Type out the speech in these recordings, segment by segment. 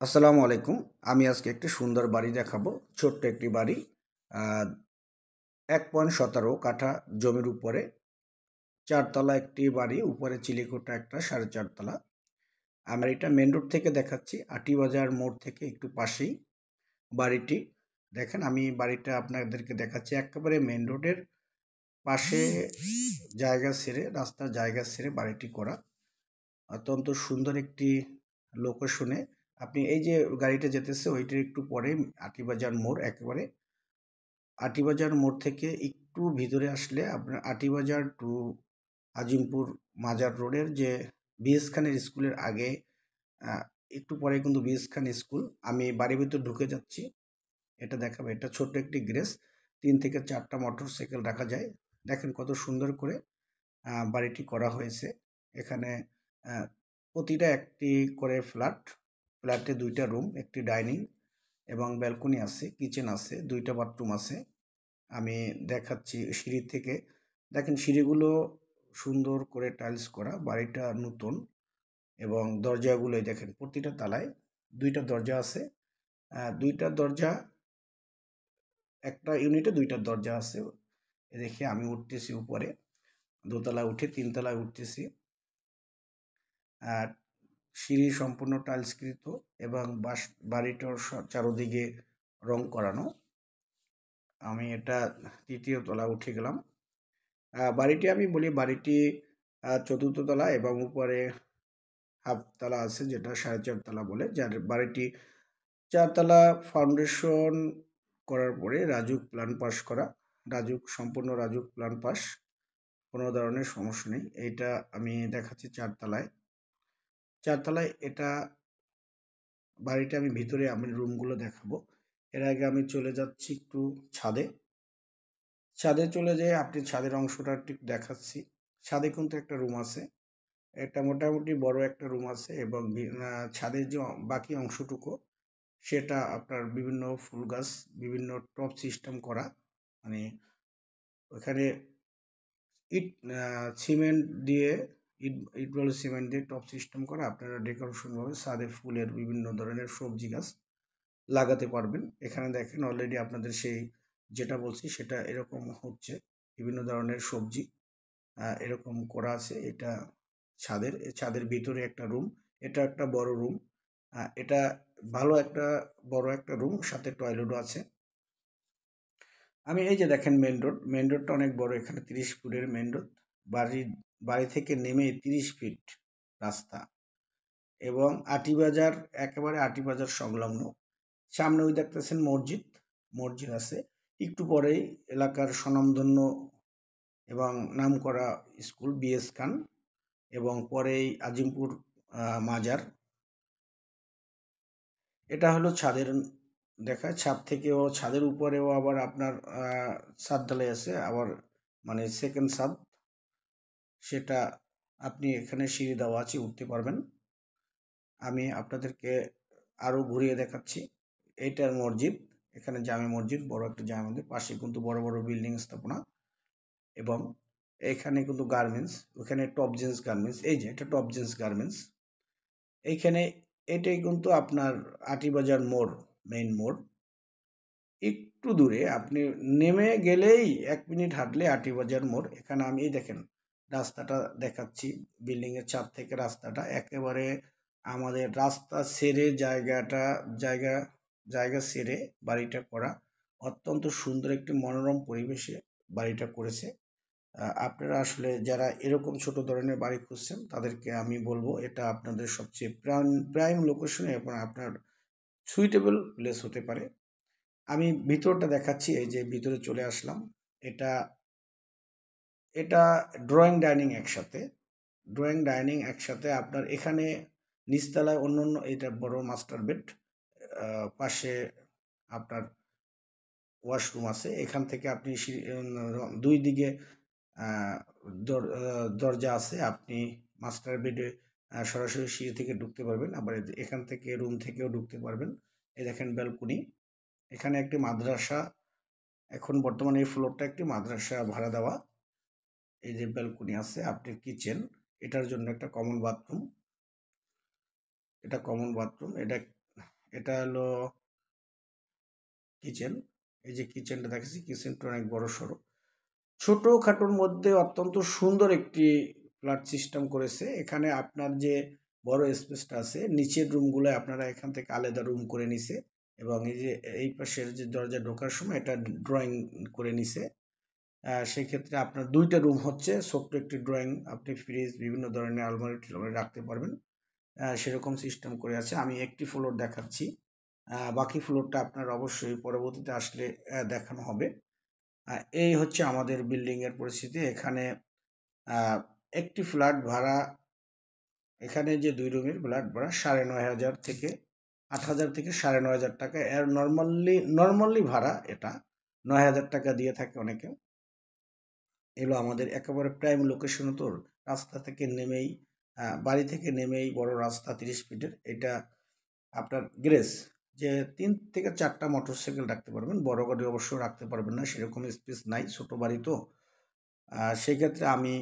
আসসালামু আলাইকুম। আমি আজকে একটি সুন্দর বাড়ি দেখাবো। ছোট্ট একটি বাড়ি। আ ১.১৭ কাঠা জমির উপরে ৪ তলা একটি বাড়ি। উপরে চিলেকোঠা একটা ৪.৫ তলা। আমি এটা মেইন রোড থেকে দেখাচ্ছি। আটিবাজার মোড় থেকে একটু পাশেই বাড়িটি। দেখেন আমি বাড়িটা আপনাদেরকে দেখাচ্ছি। একেবারে মেইন রোডের পাশে জায়গা ছেড়ে, রাস্তার জায়গা ছেড়ে বাড়িটি করা। অত্যন্ত সুন্দর একটি লোকেশনে। আপনি এই যে গাড়িটা যেতেছে ওইটার একটু পরেই আটিবাজার মোড় একেবারে। আটিবাজার মোড় থেকে একটু ভিতরে আসলে আপনার আটিবাজার টু আজিমপুর মাজার রোডের যে বিএস খানের স্কুলের আগে একটু পরে কিন্তু বিএস খান স্কুল। আমি বাড়ির ভিতর ঢুকে যাচ্ছি। এটা দেখাবো। এটা ছোট্ট একটি গ্যারেজ। ৩ থেকে ৪টা মোটরসাইকেল রাখা যায়। দেখেন কত সুন্দর করে বাড়িটি করা হয়েছে। এখানে আ প্রতিটা একটি করে ফ্ল্যাট। ফ্ল্যাটে ২টা রুম, একটি ডাইনিং এবং ব্যালকনি আছে, কিচেন আছে, ২টা বাথরুম আছে। আমি দেখাচ্ছি সিঁড়ি থেকে। দেখেন সিঁড়িগুলো সুন্দর করে টাইলস করা। বাড়িটা নতুন এবং দরজাগুলোই দেখেন প্রতিটা তলায় ২টা দরজা আছে। ২টা দরজা, একটা ইউনিটে ২টা দরজা আছে। রেখে আমি উঠতেছি উপরে। দোতলায় উঠে ৩ তলায় উঠতেছি। আর সিঁড়ি সম্পূর্ণ টাইলসকৃত এবং বাড়িটার চারদিকে রং করানো। আমি এটা ৩য় তলা উঠে গেলাম। বাড়িটি আমি বলি বাড়িটি ৪র্থ তলা এবং উপরে হাফ তলা আছে যেটা ৪.৫ তলা বলে। যার বাড়িটি ৪ তলা ফাউন্ডেশন করার পরে রাজুক প্ল্যান পাস করা। সম্পূর্ণ রাজুক প্ল্যান পাস। কোনো ধরনের সমস্যা নেই। এইটা আমি দেখাচ্ছি ৪ তলায়। ৪ তলায় এটা বাড়িটা আমি ভিতরে আমি রুমগুলো দেখাবো। এর আগে আমি চলে যাচ্ছি একটু ছাদে। ছাদে চলে যেয়ে আপনি ছাদের অংশটা একটু দেখাচ্ছি। ছাদে কিন্তু একটা রুম আছে। এটা মোটামুটি বড় একটা রুম আছে এবং ছাদের যে বাকি অংশটুকু সেটা আপনার বিভিন্ন ফুল গাছ, বিভিন্ন টব সিস্টেম করা। মানে ওখানে ইট সিমেন্ট দিয়ে ইট বালু সিমেন্ট দিয়ে টব সিস্টেম করা। আপনারা ডেকোরেশনভাবে ছাদে ফুলের বিভিন্ন ধরনের সবজি গাছ লাগাতে পারবেন। এখানে দেখেন অলরেডি আপনাদের সেই যেটা বলছি সেটা এরকম হচ্ছে। বিভিন্ন ধরনের সবজি এরকম করা আছে। এটা ছাদের ভিতরে একটা রুম। এটা একটা বড় রুম। এটা ভালো একটা বড় একটা রুম, সাথে টয়লেটও আছে। আমি এই যে দেখেন মেইন রোডটা অনেক বড়। এখানে ৩০ ফুটের মেইন রোড। বাড়ি থেকে নেমে ৩০ ফিট রাস্তা এবং আটিবাজার, একেবারে আটিবাজার সংলগ্ন। সামনে ওই দেখতেছেন মসজিদ আছে। একটু পরেই এলাকার স্বনামধন্য এবং নামকরা স্কুল বিএস খান এবং পরেই আজিমপুর মাজার। এটা হলো ছাদের ছাদের উপরেও আবার আপনার ছাদ ঢালাই আছে, আবার মানে সেকেন্ড ছাদ। সেটা আপনি এখানে সিঁড়ি দেওয়া আছে, উঠতে পারবেন। আমি আপনাদেরকে আরও ঘুরিয়ে দেখাচ্ছি। এইটার মসজিদ। এখানে জামে মসজিদ, বড় একটা জামে মসজিদ। পাশে কিন্তু বড় বড় বিল্ডিং স্থাপনা এবং এখানে কিন্তু গার্মেন্টস। ওখানে টপ জেন্টস গার্মেন্টস। এই যে এটা টপ জেন্টস গার্মেন্টস। এইখানে এটাই কিন্তু আপনার আটিবাজার মোড়, মেইন মোড়। একটু দূরে আপনি নেমে গেলেই ১ মিনিট হাঁটলে আটিবাজার মোড়। এখানে আমি এই দেখেন রাস্তাটা দেখাচ্ছি। বিল্ডিংয়ের ছাদ থেকে রাস্তাটা একেবারে আমাদের রাস্তা ছেড়ে জায়গা ছেড়ে বাড়িটা করা। অত্যন্ত সুন্দর একটি মনোরম পরিবেশে বাড়িটা করেছে। আপনারা আসলে যারা এরকম ছোট ধরনের বাড়ি খুঁজছেন তাদেরকে আমি বলবো এটা আপনাদের সবচেয়ে প্রাইম লোকেশনে এবং আপনার সুইটেবল প্লেস হতে পারে। আমি ভিতরটা দেখাচ্ছি। এই যে ভিতরে চলে আসলাম। এটা এটা ড্রয়িং ডাইনিং একসাথে। আপনার এখানে নিচতলায় অন্যান্য, এটা বড় মাস্টার বেড। পাশে আপনার ওয়াশরুম আছে। এখান থেকে আপনি ২ দিকে দরজা আছে। আপনি মাস্টার বেডে সরাসরি সিঁড়ি থেকে ঢুকতে পারবেন। আবার এখান থেকে রুম থেকেও ঢুকতে পারবেন। এই দেখেন ব্যালকনি। এখানে একটি মাদ্রাসা, এখন বর্তমানে এই ফ্লোরটা একটি মাদ্রাসা ভাড়া দেওয়া। এই যে ব্যালকনি আছে, আপনার কিচেন, এটার জন্য একটা কমন বাথরুম। এটা এটা হলো কিচেন। এই যে কিচেনটা দেখেছি, কিচেনটা অনেক বড় সড়ো, ছোটোখাটোর মধ্যে অত্যন্ত সুন্দর একটি ফ্ল্যাট সিস্টেম করেছে। এখানে আপনার যে বড় স্পেসটা আছে, নিচের রুমগুলো আপনারা এখান থেকে আলাদা রুম করে নিছে, এবং এই যে এই পাশের যে দরজা ঢোকার সময় এটা ড্রয়িং করে নিছে। সেক্ষেত্রে আপনার 2টা রুম হচ্ছে, ছোট্ট একটি ড্রয়িং, আপনি ফ্রিজ বিভিন্ন ধরনের আলমারি টালমারি রাখতে পারবেন, সেরকম সিস্টেম করে আছে। আমি একটি ফ্লোর দেখাচ্ছি, বাকি ফ্লোরটা আপনার অবশ্যই পরবর্তীতে আসলে দেখানো হবে। এই হচ্ছে আমাদের বিল্ডিংয়ের পরিস্থিতি। এখানে একটি ফ্ল্যাট ভাড়া, এখানে যে 2 রুমের ফ্ল্যাট ভাড়া 9,500 থেকে 8,000 থেকে 9,500 টাকা। এর নর্মালি ভাড়া এটা 9,000 টাকা দিয়ে থাকে অনেকে। এগুলো আমাদের একেবারে প্রাইম লোকেশন, তো রাস্তা থেকে নেমেই, বাড়ি থেকে নেমেই বড় রাস্তা 30 ফিটের। এটা আপনার গ্যারেজ, যে 3 থেকে 4টা মোটরসাইকেল রাখতে পারবেন, বড় গাড়ি অবশ্য রাখতে পারবেন না, সেরকম স্পেস নাই, ছোট বাড়ি তো। সেক্ষেত্রে আমি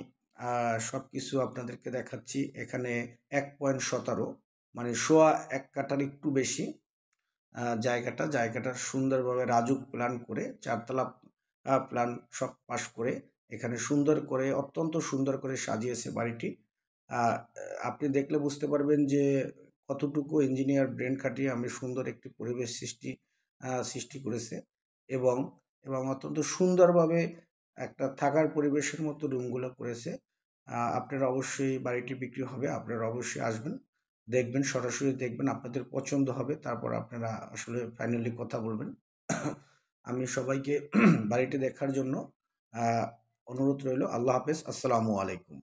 সব কিছু আপনাদেরকে দেখাচ্ছি। এখানে 1.17 মানে সোয়া 1 কাঠার একটু বেশি জায়গাটা সুন্দরভাবে রাজুক প্ল্যান করে, 4তলা প্ল্যান সব পাশ করে এখানে সুন্দর করে, অত্যন্ত সুন্দর করে সাজিয়েছে বাড়িটি। আপনি দেখলে বুঝতে পারবেন যে কতটুকু ইঞ্জিনিয়ার ব্রেন খাটিয়ে আমি সুন্দর একটি পরিবেশ সৃষ্টি করেছে, এবং অত্যন্ত সুন্দরভাবে একটা থাকার পরিবেশের মতো রুমগুলো করেছে। আপনারা অবশ্যই, বাড়িটি বিক্রি হবে, আপনারা অবশ্যই আসবেন, দেখবেন, সরাসরি দেখবেন, আপনাদের পছন্দ হবে, তারপর আপনারা আসলে ফাইনালি কথা বলবেন। আমি সবাইকে বাড়িটি দেখার জন্য অনুরোধ রইল। আল্লাহ হাফেজ, আসসালামু আলাইকুম।